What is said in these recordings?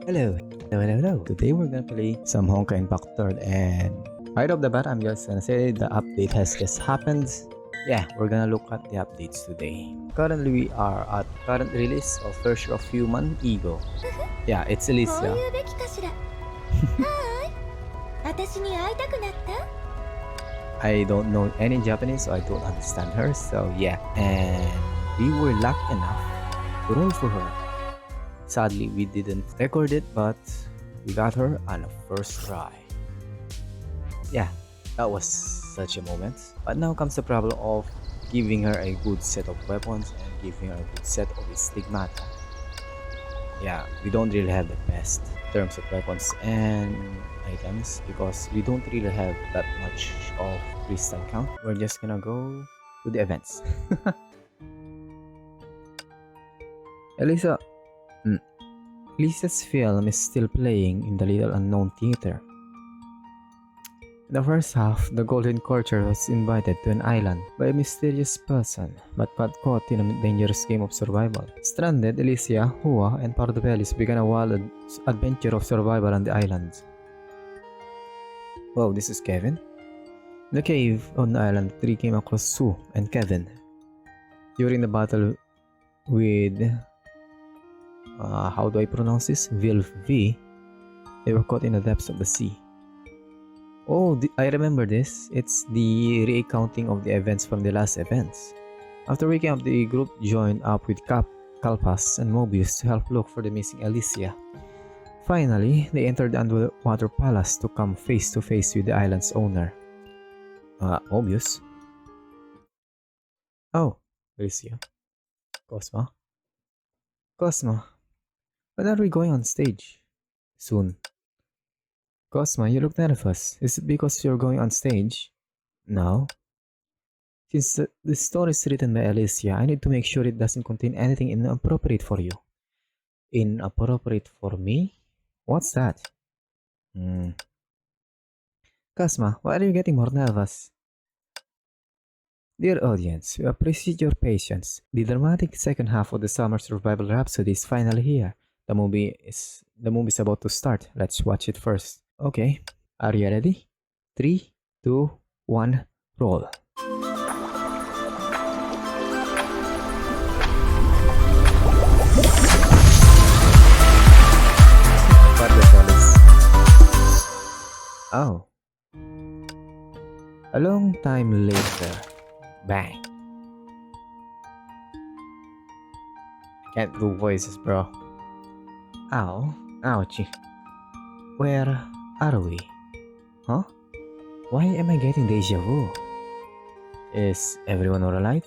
Hello. Today we're gonna play some Honkai Impact 3rd, and right off the bat I'm just gonna say the update has just happened. Yeah, we're gonna look at the updates today. Currently we are at current release of version of Human Ego. Yeah, it's Alicia. I don't know any Japanese, so I don't understand her, so yeah. And we were lucky enough to roll for her. Sadly, we didn't record it, but we got her on a first try. Yeah, that was such a moment. But now comes the problem of giving her a good set of weapons and giving her a good set of stigmata. Yeah, we don't really have the best terms of weapons and items because we don't really have that much of crystal count. We're just gonna go to the events. Elisa, Lisa's film is still playing in the Little Unknown Theater. In the first half, the Golden Courtier was invited to an island by a mysterious person, but got caught in a dangerous game of survival. Stranded, Alicia, Hua, and Pardovelis began a wild adventure of survival on the island. Wow, this is Kevin. In the cave on the island, the three came across Sue and Kevin. During the battle with how do I pronounce this? V. They were caught in the depths of the sea. Oh, I remember this. It's the recounting of the events from the last events. After waking up, the group joined up with Kalpas and Mobius to help look for the missing Alicia. Finally, they entered the underwater palace to come face to face with the island's owner. Mobius? Oh, Alicia. Cosma? When are we going on stage? Soon. Cosma, you look nervous. Is it because you're going on stage? No. Since the story is written by Alicia, I need to make sure it doesn't contain anything inappropriate for you. Inappropriate for me? What's that? Cosma, why are you getting more nervous? Dear audience, we appreciate your patience. The dramatic second half of the Summer Survival Rhapsody is finally here. The movie is about to start. Let's watch it first. Okay, are you ready? 3, 2, 1, roll. Oh. A long time later. Bang. Can't do voices, bro. Ow. Ouchie. Where are we? Huh? Why am I getting deja vu? Is everyone alright?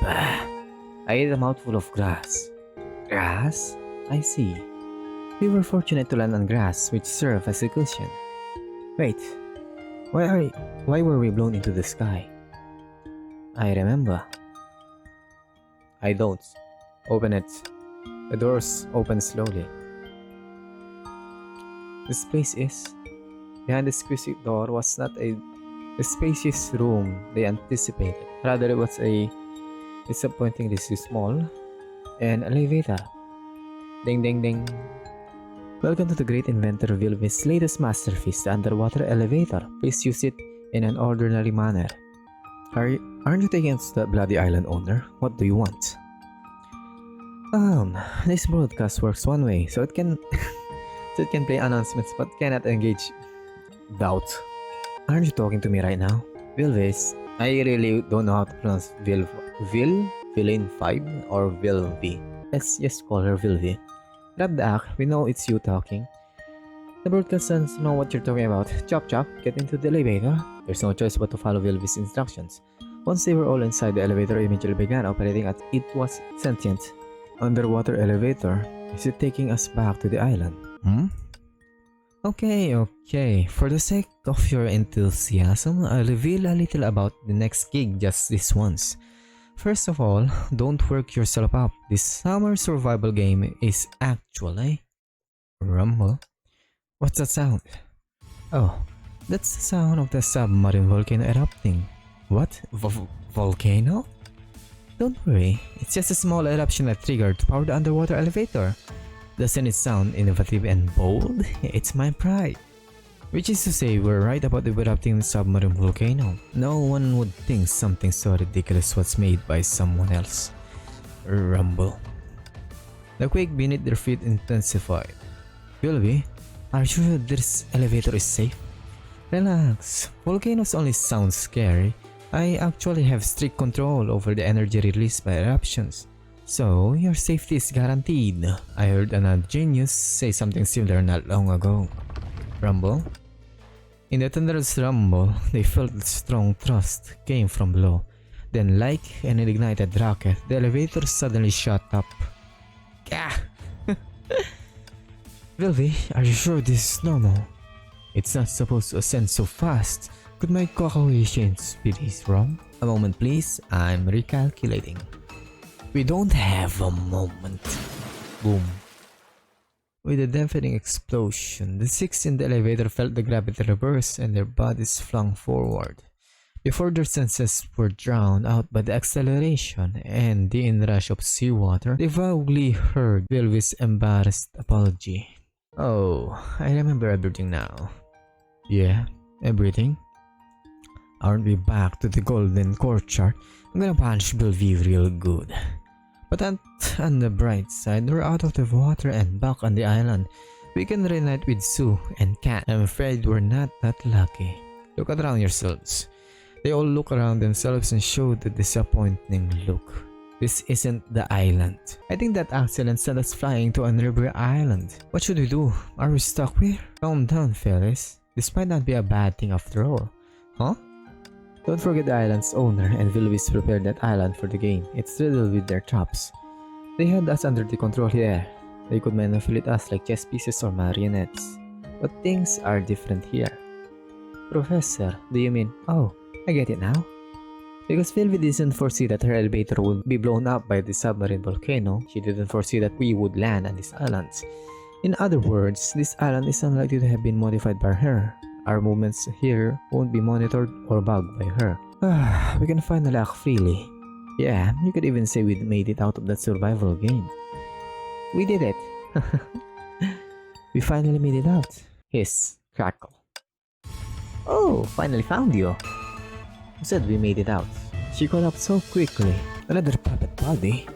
Bah! I ate a mouthful of grass. Grass? I see. We were fortunate to land on grass, which served as a cushion. Wait. Why were we blown into the sky? I remember. I don't. Open it. The doors open slowly. This place is. Behind the squishy door was not a spacious room they anticipated. Rather, it was a disappointingly small an elevator. Ding ding ding. Welcome to the great inventor Vilvis' latest masterpiece, the underwater elevator. Please use it in an ordinary manner. Aren't you taking us to the bloody island owner? What do you want? This broadcast works one way, so it can play announcements but cannot engage doubt. Aren't you talking to me right now? Vilvis, I really don't know how to pronounce Villain 5 or Vilvi. Let's just call her Vilvi. Grab the act, we know it's you talking. The broadcasters know what you're talking about. Chop, get into the elevator. There's no choice but to follow Vilvi's instructions. Once they were all inside, the elevator immediately began operating as it was sentient. Underwater elevator? Is it taking us back to the island? Okay. For the sake of your enthusiasm, I'll reveal a little about the next gig just this once. First of all, don't work yourself up. This summer survival game is actually... Rumble? What's that sound? Oh, that's the sound of the submarine volcano erupting. What? Volcano? Don't worry, it's just a small eruption that triggered to power the underwater elevator. Doesn't it sound innovative and bold? It's my pride. Which is to say, we're right about the erupting submarine volcano. No one would think something so ridiculous was made by someone else. Rumble. The quake beneath their feet intensified. Wilby, are you sure this elevator is safe? Relax. Volcanoes only sound scary. I actually have strict control over the energy released by eruptions. So, your safety is guaranteed. I heard another genius say something similar not long ago. Rumble? In the thunderous rumble, they felt that strong thrust came from below. Then, like an ignited rocket, the elevator suddenly shot up. Gah! Vilvi, are you sure this is normal? It's not supposed to ascend so fast. Could my calculation speed is wrong? A moment please, I'm recalculating. We don't have a moment. Boom. With a deafening explosion, the six in the elevator felt the gravity reverse and their bodies flung forward. Before their senses were drowned out by the acceleration and the inrush of seawater, they vaguely heard Vilvi's embarrassed apology. Oh, I remember everything now. Yeah, everything? Aren't we back to the golden courtyard? I'm gonna punch Vilvi real good. But on the bright side, we're out of the water and back on the island. We can reunite with Sue and Kat. I'm afraid we're not that lucky. Look around yourselves. They all look around themselves and show the disappointing look. This isn't the island. I think that accident sent us flying to Unriver Island. What should we do? Are we stuck here? Calm down, fellas. This might not be a bad thing after all. Huh? Don't forget the island's owner and Vilvis prepared that island for the game. It's riddled with their traps. They had us under the control here. They could manipulate us like chess pieces or marionettes. But things are different here. Professor, do you mean? Oh, I get it now. Because Vilvi didn't foresee that her elevator would be blown up by the submarine volcano, she didn't foresee that we would land on these islands. In other words, this island is unlikely to have been modified by her. Our movements here won't be monitored or bugged by her. We can finally act freely. Yeah, you could even say we made it out of that survival game. We did it. We finally made it out. Hiss, crackle. Oh, finally found you. Who said we made it out? She got up so quickly. Another puppet body.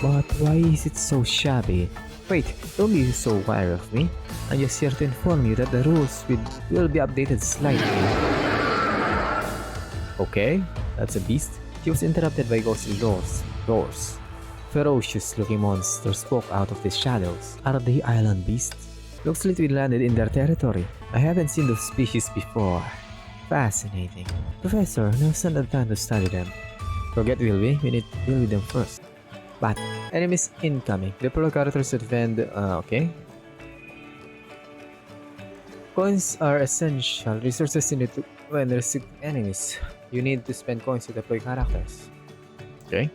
But why is it so shabby? Wait, don't be so wary of me. I'm just here to inform you that the rules will be updated slightly. Okay, that's a beast. She was interrupted by ghostly doors. Ferocious-looking monsters spoke out of the shadows. Are they island beasts? Looks like we landed in their territory. I haven't seen those species before. Fascinating. Professor, now's not the time to study them. Forget Wilby, we need to deal with them first. But, enemies incoming. Deploy characters to defend, okay. Coins are essential resources needed to when resist enemies. You need to spend coins to deploy characters. Okay.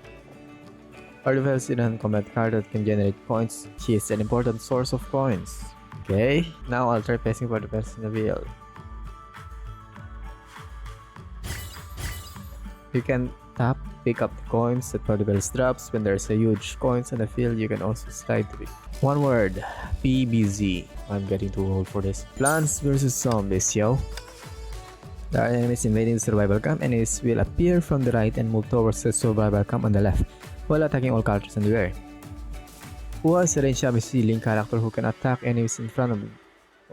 Artifacts in a combat card that can generate coins. She is an important source of coins. Okay, now I'll try passing for the best in the field. You can tap, pick up the coins that Particles drops. When there's a huge coins on the field, you can also slide to it. One word, PBZ. I'm getting too old for this. Plants versus Zombies, yo. There are enemies invading the survival camp. Enemies will appear from the right and move towards the survival camp on the left, while attacking all characters in the air. Who has a range ceiling character who can attack enemies in front of him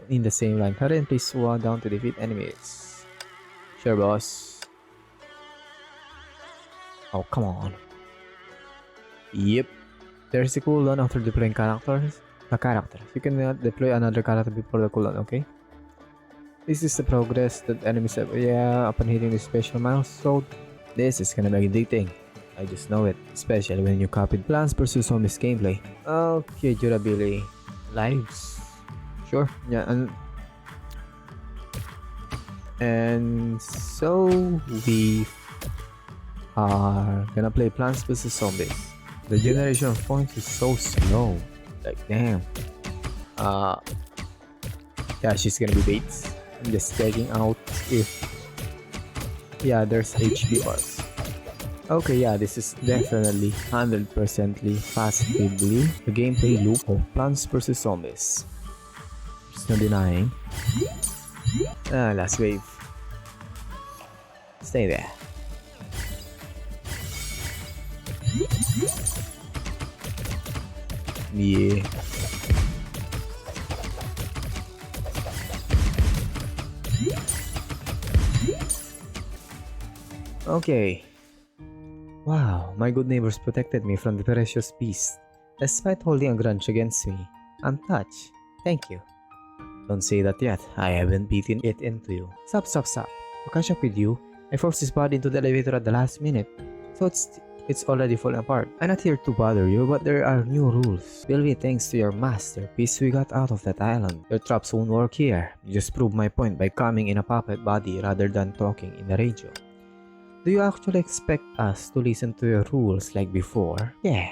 in the same line. Hurry and place one down to defeat enemies. Sure, boss. Oh, come on. Yep. There's a cooldown after deploying characters. You can deploy another character before the cooldown, okay? This is the progress that enemies have. Yeah, upon hitting the special milestone. This is gonna be addicting. I just know it. Especially when you copied Plants vs Zombies gameplay. Okay, durability. Lives. Sure. Yeah, and so we are gonna play Plants vs Zombies. The generation of points is so slow. Like damn. Yeah, she's gonna be baits. I'm just checking out if there's HP bars. Okay, yeah, this is definitely 100%ly positively a gameplay loop of Plants vs Zombies. There's no denying. Last wave. Stay there. Yeah. Okay. Wow, my good neighbors protected me from the precious beast, despite holding a grudge against me. Untouched. Thank you. Don't say that yet. I haven't beaten it into you. Stop, stop, stop. To catch up with you, I forced his body into the elevator at the last minute, so it's already falling apart. I'm not here to bother you, but there are new rules. Billy, thanks to your masterpiece, we got out of that island. Your traps won't work here. You just proved my point by coming in a puppet body rather than talking in the radio. Do you actually expect us to listen to your rules like before? Yeah.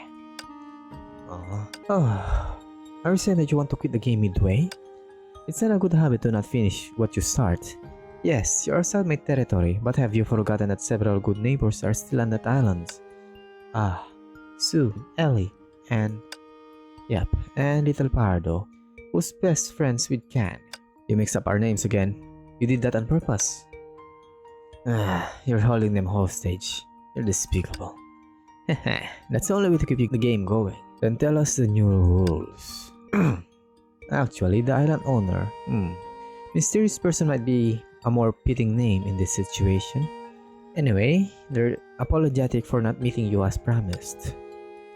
Oh. Are you saying that you want to quit the game midway? It's not a good habit to not finish what you start. Yes, you're outside my territory, but have you forgotten that several good neighbors are still on that island? Ah, Sue, Ellie, and Little Pardo, who's best friends with Can. You mixed up our names again. You did that on purpose. You're holding them hostage. You're despicable. That's the only way to keep the game going. Then tell us the new rules. Actually, the island owner, mysterious person might be a more fitting name in this situation. Anyway, they're apologetic for not meeting you as promised.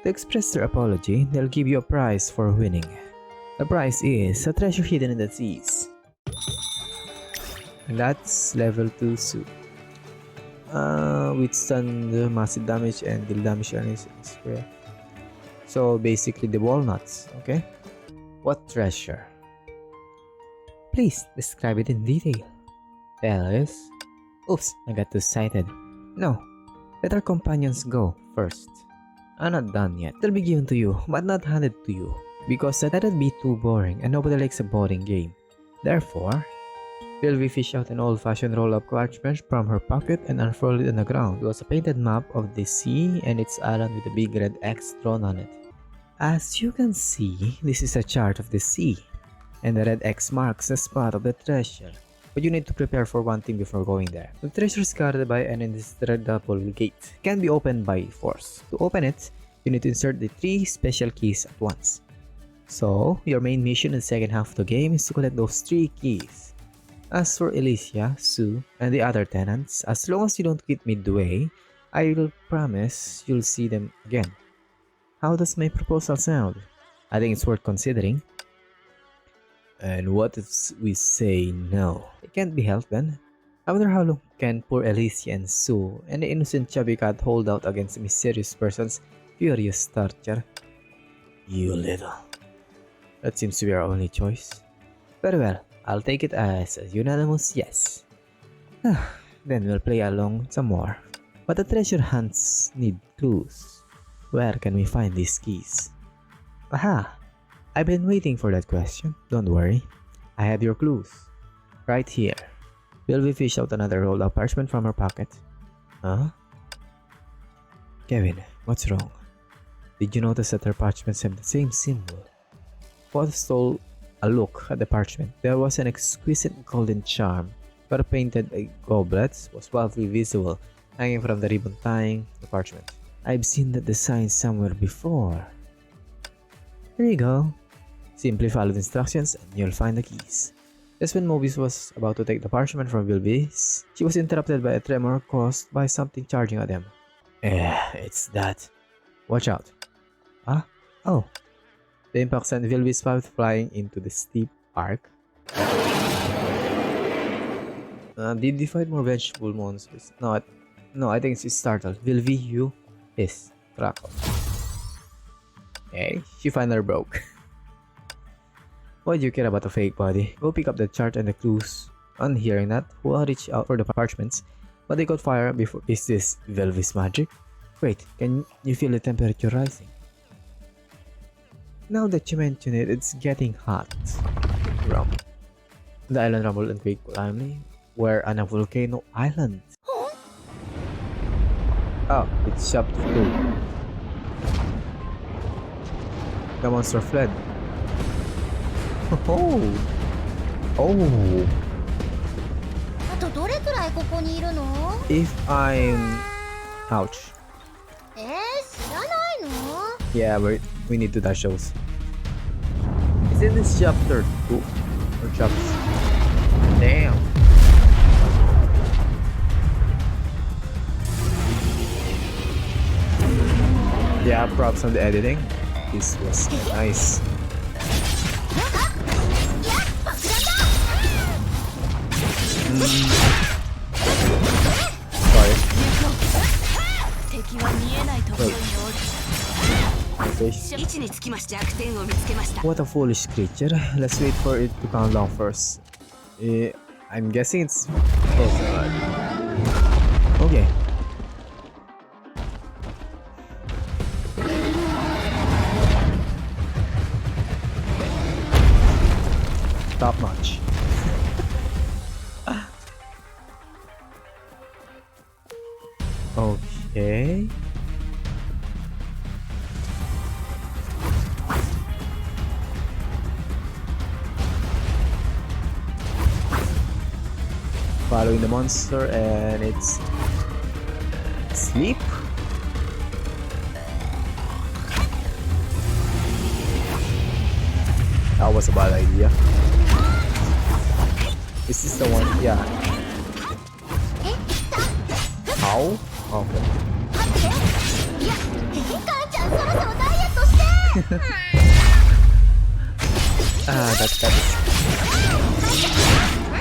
To express their apology, they'll give you a prize for winning. The prize is a treasure hidden in the seas. And that's level 2 suit. Withstand massive damage and deal damage on his square. So basically the walnuts, okay? What treasure? Please describe it in detail. Fellas? Oops, I got too excited. No, let our companions go first. I'm not done yet. It'll be given to you, but not handed to you. Because that'd be too boring and nobody likes a boring game. Therefore, Sylvie fished out an old-fashioned roll-up parchment from her pocket and unfurled it on the ground. It was a painted map of the sea and its island with a big red X drawn on it. As you can see, this is a chart of the sea, and the red X marks the spot of the treasure. But you need to prepare for one thing before going there. The treasure is guarded by an indestructible gate. It can be opened by force. To open it, you need to insert the 3 special keys at once. So, your main mission in the second half of the game is to collect those 3 keys. As for Alicia, Sue, and the other tenants, as long as you don't quit midway, I will promise you'll see them again. How does my proposal sound? I think it's worth considering. And what if we say no? It can't be helped then. I wonder how long can poor Alicia and Sue and the innocent chubby cat hold out against the mysterious person's furious torture. You little. That seems to be our only choice. Very well, I'll take it as a unanimous yes. Then we'll play along some more. But the treasure hunts need clues. Where can we find these keys? Aha! I've been waiting for that question. Don't worry. I have your clues. Right here. Sylvie fished out another roll of parchment from her pocket. Huh? Kevin, what's wrong? Did you notice that her parchments have the same symbol? What stole a look at the parchment? There was an exquisite golden charm, but a painted goblet was wildly visible, hanging from the ribbon tying the parchment. I've seen that design somewhere before. Here you go. Simply follow the instructions and you'll find the keys. Just when Mobius was about to take the parchment from Bilby's, she was interrupted by a tremor caused by something charging at them. It's that. Watch out. Huh? Oh. The impact sent Bilby's path flying into the steep arc. Did they fight more vengeful monsters? No, I think she's startled. Vilvi, you is Krakow. Okay, she finally broke. Why do you care about a fake body? Go pick up the chart and the clues. On hearing that, Hua reached out for the parchments, but they caught fire before. Is this Velvis magic? Wait, can you feel the temperature rising? Now that you mention it, it's getting hot. Rumble. The island rumbled and quaked violently. We're on a volcano island. Oh, It's chapter 2. The monster fled. Oh! Oh! あとどれくらいここにいるの？ If I'm... Ouch. 知らないの？ Yeah, we need to dash those. Is it this chapter 2? Or chapter... Damn! Yeah, props on the editing. This was nice. Sorry. What a foolish creature. Let's wait for it to calm down first. I'm guessing it's... Okay. Top notch. Okay. Following the monster and it's sleep. That was a bad idea. Is this the one? Yeah. How? Okay. That is. Okay.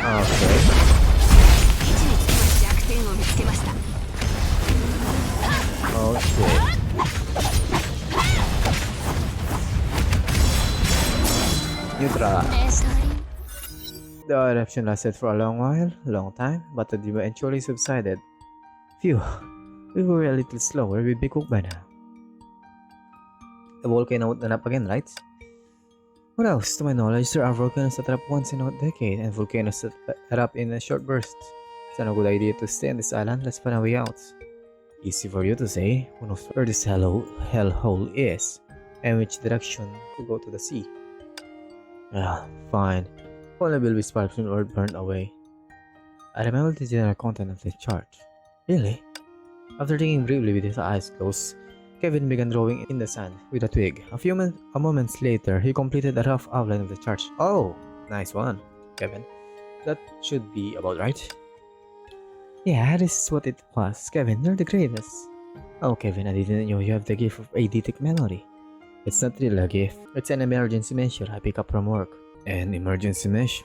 Okay. Neutralized. The eruption lasted for a long time, but the demon eventually subsided. Phew, we were a little slower, we'd be cooked by now. The volcano would up again, right? What else? To my knowledge, there are volcanoes that erupt once in a decade, and volcanoes that erupt in a short burst. It's not a good idea to stay on this island, let's find a way out. Easy for you to say, who knows where this hellhole is, and which direction to go to the sea. Fine. Only will be sparks or burned away. I remember the general content of the chart. Really? After thinking briefly with his eyes closed, Kevin began drawing in the sand with a twig. A moments later, he completed a rough outline of the chart. Oh, nice one, Kevin. That should be about right. Yeah, this is what it was. Kevin, you're the greatest. Oh, Kevin, I didn't know you have the gift of eidetic memory. It's not really a gift. It's an emergency measure I pick up from work. An emergency measure?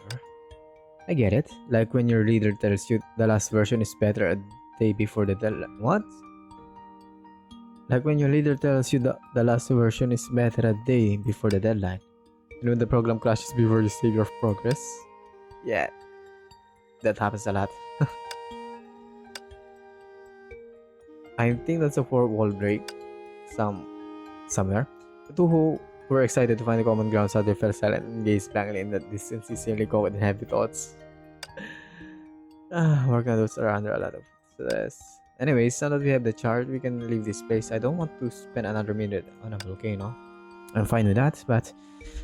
I get it. Like when your leader tells you the last version is better a day before the deadline. What? Like when your leader tells you the last version is better a day before the deadline. And when the program crashes before you save your progress. Yeah. That happens a lot. I think that's a fourth wall break. Somewhere. The two who were excited to find a common ground suddenly fell silent and gazed blankly in the distance, sincerely going in heavy thoughts. Working on those are under a lot of stress. Anyways, now that we have the chart, we can leave this place. I don't want to spend another minute on a volcano. I'm fine with that, but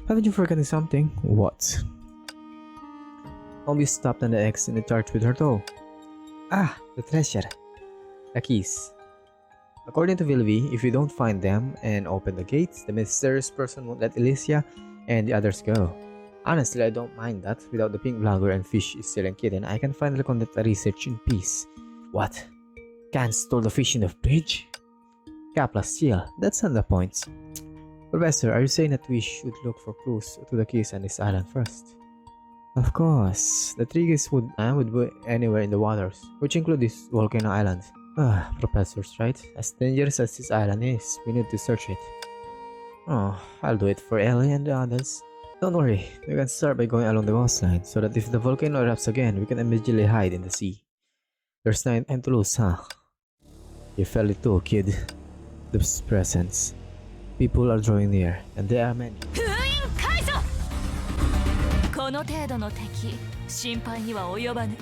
haven't you forgotten something? What? Mommy stopped on the X in the chart with her toe. Ah, the treasure. The keys. According to Vilvi, if you don't find them and open the gates, the mysterious person won't let Alicia and the others go. Honestly, I don't mind that. Without the pink blogger and fish stealing kitten, I can finally conduct a research in peace. What? Can't store the fish in the fridge? Kapla steal. That's not the point. Professor, are you saying that we should look for clues to the keys on this island first? Of course. The three keys would be anywhere in the waters, which include this volcano island. Professor's right. As dangerous as this island is, we need to search it. Oh, I'll do it for Ellie and the others. Don't worry, we can start by going along the coastline, so that if the volcano erupts again, we can immediately hide in the sea. There's no time to lose, huh? You felt it too, kid. The presence. People are drawing near, and there are many. この程度の敵、心配には及ばぬ。